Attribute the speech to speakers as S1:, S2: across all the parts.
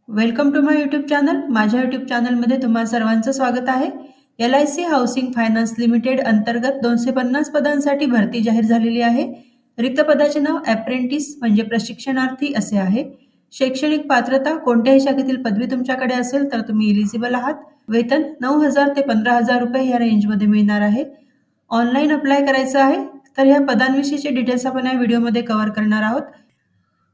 S1: Welcome to my YouTube channel. माझ्या YouTube चॅनलमध्ये तुम्हा सर्वांचं स्वागत आहे. LIC हाऊसिंग फायनान्स लिमिटेड अंतर्गत 250 पदांसाठी भरती जाहीर झालेली आहे. रिक्त पदाचे नाव अप्रेंटिस म्हणजे प्रशिक्षणार्थी असे आहे. शैक्षणिक पात्रता कोणत्याही शाखेतील पदवी तुमच्याकडे असेल तर तुम्ही एलिजिबल आहात. वेतन 9,000 ते 15,000 रुपये या रेंजमध्ये मिळणार आहे. ऑनलाईन अप्लाय करायचं आहे. तर ह्या पदांविषयीचे डिटेल्स आपण या व्हिडिओमध्ये कव्हर करणार आहोत.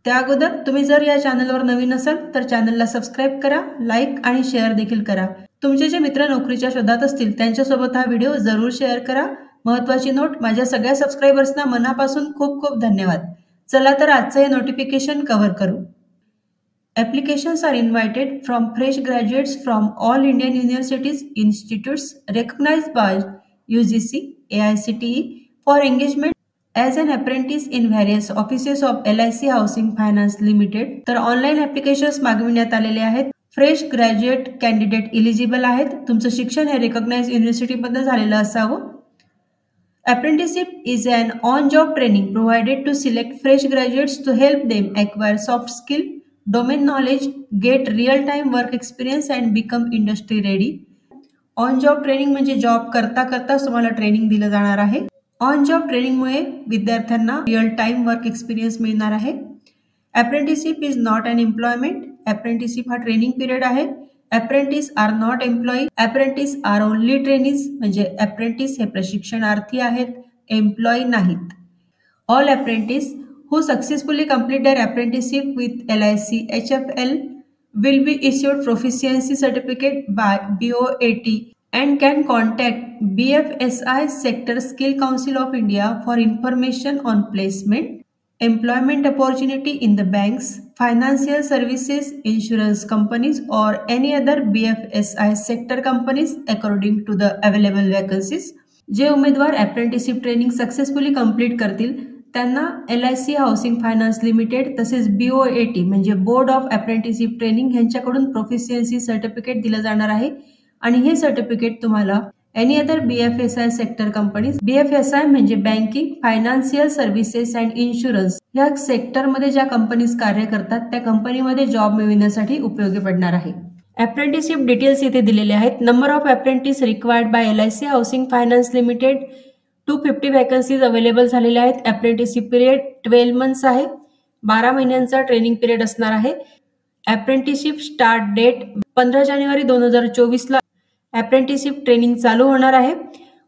S1: त्या अगोदर तुम्ही जर या चॅनलवर नवीन असाल तर चॅनलला सबस्क्राईब करा, लाईक आणि शेअर देखील करा. तुमचे जे मित्र नोकरीच्या शोधात असतील त्यांच्यासोबत हा व्हिडिओ जरूर शेअर करा. महत्त्वाची नोट, माझ्या सगळ्या सबस्क्रायबर्सना मनापासून खूप खूप धन्यवाद. चला तर आजचं हे नोटिफिकेशन कव्हर करू. Applications are invited from fresh graduates from all Indian universities, institutes recognized by UGC, AICTE for engagement as an apprentice in various offices of LIC housing finance limited. तर ऑनलाईन ऍप्लिकेशन्स मागविण्यात आलेले आहेत. Fresh graduate candidate eligible आहेत. तुमचं शिक्षण हे recognise युनिव्हर्सिटीमध्ये झालेलं असावं. Apprenticeship is an on-job training provided to select fresh graduates to help them acquire soft skill, domain knowledge, get real-time work experience and become industry ready. On-job training म्हणजे job करता करता तुम्हाला ट्रेनिंग दिलं जाणार आहे. On job ट्रेनिंगमुळे विद्यार्थ्यांना real time work experience मिळणार आहे. Apprenticeship is not an employment. Apprenticeship हा ट्रेनिंग पिरियड आहे. Apprentice are not employee. Apprentice are only trainees म्हणजे अप्रेंटिस हे प्रशिक्षणार्थी आहेत, एम्प्लॉई नाहीत. All apprentice who successfully complete their apprenticeship with LIC HFL will be issued proficiency certificate by BOAT and can contact BFSI Sector Skill Council of India for information on placement, employment opportunity in the banks, financial services, insurance companies or any other BFSI sector companies according to the available vacancies. जे उमेदवार apprenticeship training successfully complete करतील त्यांना LIC housing finance limited तसेच BOAT म्हणजे board of apprenticeship training यांच्याकडून proficiency certificate दिलं जाणार आहे. आणि हे सर्टिफिकेट तुम्हाला any other BFSI sector companies, BFSI म्हणजे banking, financial services and insurance या सेक्टरमध्ये ज्या कंपनीज कार्य करतात त्या कंपनीमध्ये जॉब मिळविण्यासाठी उपयोगी पडणार आहे. अप्रेंटिसशिप डिटेल्स इथे दिलेले आहेत. Number of apprentice required by LIC housing finance limited 250 vacancies available झालेल्या आहेत. अप्रेंटिसशिप पिरियड 12 मंथ्स आहे. 12 महिन्यांचा ट्रेनिंग पिरियड असणार आहे. अप्रेंटिसशिप स्टार्ट डेट 15 जानेवारी 2024 ला अप्रेंटिसशिप ट्रेनिंग चालू होणार आहे.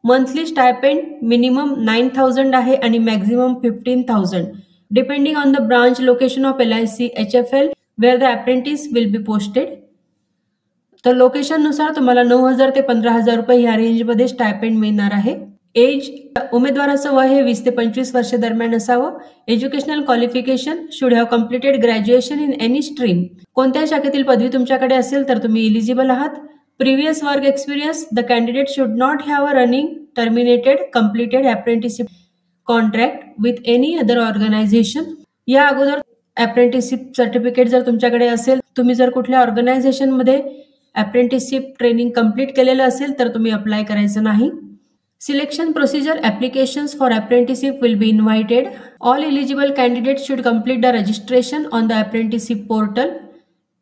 S1: मंथली स्टायपेंड मिनिमम 9,000 आहे आणि maximum 15,000 depending on the branch location of LIC HFL where the apprentice will be posted. तर लोकेशन नुसार तुम्हाला 9,000 ते 15,000 रुपये या रेंजमध्ये स्टायपेंड मिळणार आहे. एज, उमेदवाराचं वय हे 20 ते 25 वर्ष दरम्यान असावं. Educational qualification should have completed graduation in any stream. कोणत्या शाखेतील पदवी तुमच्याकडे असेल तर तुम्ही इलिजिबल आहात. Previous work experience, the candidate should not have a running, terminated, completed apprenticeship contract with any other organization. या अगोदर अप्रेंटिसशिप सर्टिफिकेट जर तुमच्याकडे असेल, तुम्ही जर कुठल्या ऑर्गनायझेशन मध्ये अप्रेंटिसशिप ट्रेनिंग कंप्लीट केलेलं असेल तर तुम्ही अप्लाय करायचं नाही. Selection procedure, applications for apprenticeship will be invited. All eligible candidates should complete the registration on the apprenticeship portal.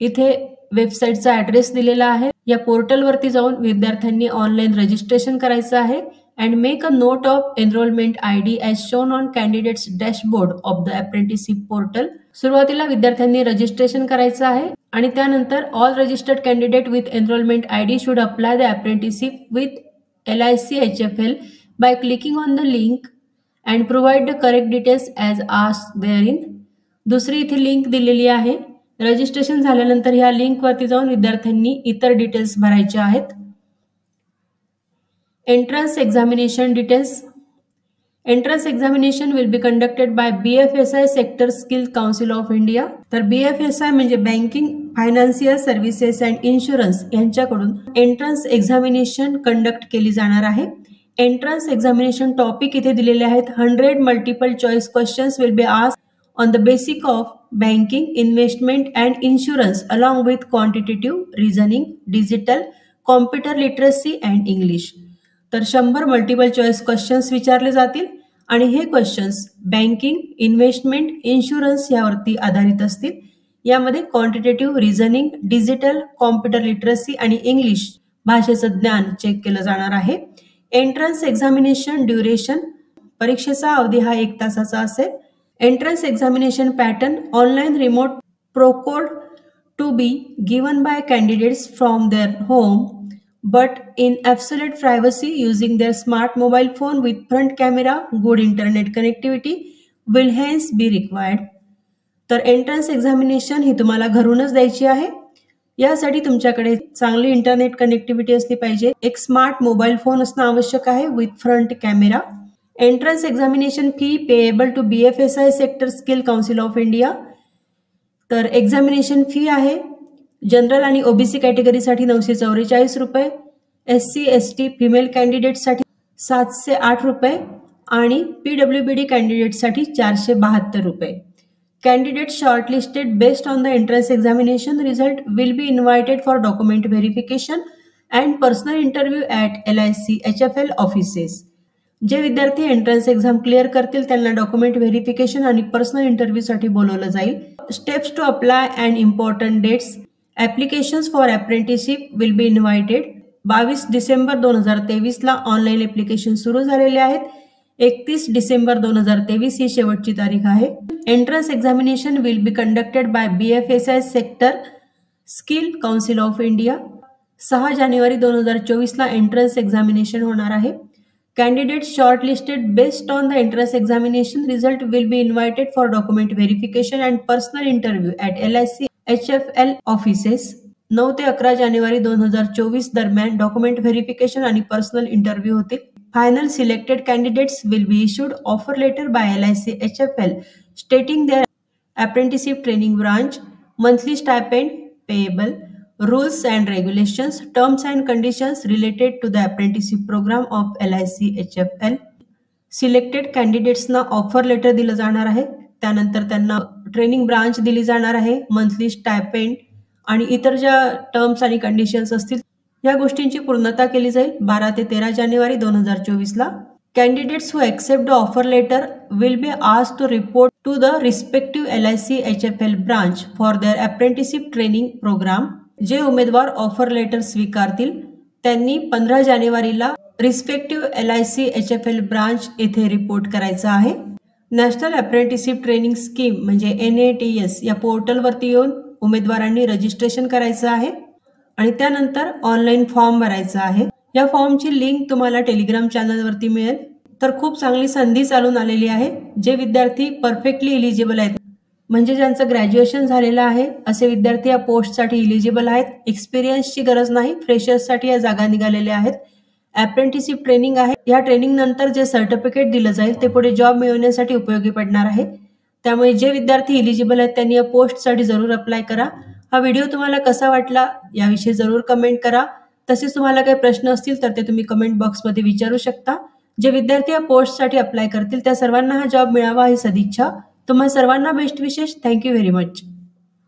S1: इथे वेबसाईटचा ॲड्रेस दिलेला आहे. या पोर्टलवरती जाऊन विद्यार्थ्यांनी ऑनलाईन रजिस्ट्रेशन करायचं आहे. And make a note of enrolment ID as shown on candidates dashboard of the apprenticeship portal. सुरुवातीला विद्यार्थ्यांनी रजिस्ट्रेशन करायचं आहे आणि त्यानंतर all registered candidate with enrolment ID should apply the apprenticeship with LIC HFL by clicking on the link and provide the correct details as asked therein. दुसरी इथे link दिलेली आहे. रजिस्ट्रेशन झाल्यानंतर ह्या लिंकवरती जाऊन विद्यार्थ्यांनी इतर डिटेल्स भरायचे आहेत. Entrance examination details. Entrance examination will be conducted by BFSI sector skill council of India. तर BFSI म्हणजे banking, financial services and insurance यांच्याकडून एंट्रन्स एक्झामिनेशन कंडक्ट केली जाणार आहे. एंट्रन्स एक्झामिनेशन टॉपिक इथे दिलेले आहेत. 100 multiple choice questions will be asked on the basic of banking, investment and insurance along with quantitative, reasoning, digital, computer literacy and English. तर 100 multiple choice questions विचारले जातील आणि हे क्वेश्चन्स बँकिंग, इन्व्हेस्टमेंट, इन्शुरन्स यावरती आधारित असतील. यामध्ये quantitative reasoning, digital, computer literacy आणि इंग्लिश भाषेचं ज्ञान चेक केलं जाणार आहे. एंट्रन्स एक्झामिनेशन ड्युरेशन, परीक्षेचा अवधी हा 1 तासाचा असेल. Entrance examination pattern, online remote proctored to be given by candidates from their home but in absolute privacy using their smart mobile phone with front camera, good internet connectivity will hence be required. तर entrance examination ही तुम्हाला घरूनच द्यायची आहे. यासाठी तुमच्याकडे चांगली internet connectivity असली पाहिजे, एक स्मार्ट मोबाईल फोन असणं आवश्यक आहे with front camera. Entrance examination fee payable to BFSI sector skill council of India. तर एक्झामिनेशन फी आहे जनरल आणि OBC कॅटेगरीसाठी 944 रुपये, SC ST फिमेल कॅन्डिडेटसाठी 708 रुपये आणि PWBD कॅन्डिडेटसाठी 472 रुपये. Candidates shortlisted based on the entrance examination result will be invited for document verification and personal interview at LIC HFL offices. जे विद्यार्थी एंट्रन्स एक्झाम क्लिअर करतील त्यांना डॉक्युमेंट व्हेरिफिकेशन आणि पर्सनल इंटरव्ह्यूसाठी बोलवलं जाईल. Steps to apply and important dates. Applications for apprenticeship will be invited. 22 December 2023ला online application सुरू झालेले आहेत. 31 डिसेंबर 2023 ही शेवटची तारीख आहे. Entrance examination will be conducted by BFSI sector skill council of India. 6 जानेवारी 2024ला एंट्रन्स एक्झामिनेशन होणार आहे. Candidates shortlisted based on the entrance examination result will be invited for document verification and personal interview at LIC HFL offices. 9 ते 11 जानेवारी 2024 दरम्यान document verification आणि personal interview होतील. Final selected candidates will be issued offer letter by LIC HFL stating their apprenticeship training branch, monthly stipend payable, rules and regulations, terms and conditions related to the apprenticeship program of LIC HFL. Selected कॅन्डिडेट्सना offer letter दिलं जाणार आहे. त्यानंतर त्यांना training branch दिली जाणार आहे, monthly stipend आणि इतर ज्या टर्म्स आणि कंडिशन्स असतील या गोष्टींची पूर्णता केली जाईल. 12 ते 13 जानेवारी 2024ला candidates who accept the offer letter will be asked to report to the respective LIC HFL branch for their apprenticeship training program. जे उमेदवार ऑफर लेटर स्वीकारतील त्यांनी 15 जानेवारीला रिस्पेक्टिव्ह LIC HFL ब्रांच येथे रिपोर्ट करायचा आहे. नॅशनल अप्रेंटिसशिप ट्रेनिंग स्कीम म्हणजे NATS या पोर्टलवरती येऊन उमेदवारांनी रजिस्ट्रेशन करायचं आहे आणि त्यानंतर ऑनलाईन फॉर्म भरायचा आहे. या फॉर्मची लिंक तुम्हाला टेलिग्राम चॅनलवरती मिळेल. तर खूप चांगली संधी चालून आलेली आहे. जे विद्यार्थी परफेक्टली इलिजिबल आहेत म्हणजे ज्यांचं ग्रॅज्युएशन झालेलं आहे असे विद्यार्थी या पोस्टसाठी इलिजिबल आहेत. एक्सपिरियन्सची गरज नाही, फ्रेशर्ससाठी या जागा निघालेल्या आहेत. अप्रेंटिसशिप ट्रेनिंग आहे. या ट्रेनिंग नंतर जे सर्टिफिकेट दिलं जाईल ते पुढे जॉब मिळवण्यासाठी उपयोगी पडणार आहे. त्यामुळे जे विद्यार्थी इलिजिबल आहेत त्यांनी या पोस्टसाठी जरूर अप्लाय करा. हा व्हिडिओ तुम्हाला कसा वाटला याविषयी जरूर कमेंट करा. तसेच तुम्हाला काही प्रश्न असतील तर ते तुम्ही कमेंट बॉक्समध्ये विचारू शकता. जे विद्यार्थी या पोस्टसाठी अप्लाय करतील त्या सर्वांना हा जॉब मिळावा ही सदिच्छा. तुम्हा सर्वांना बेस्ट विशेष. Thank you very much.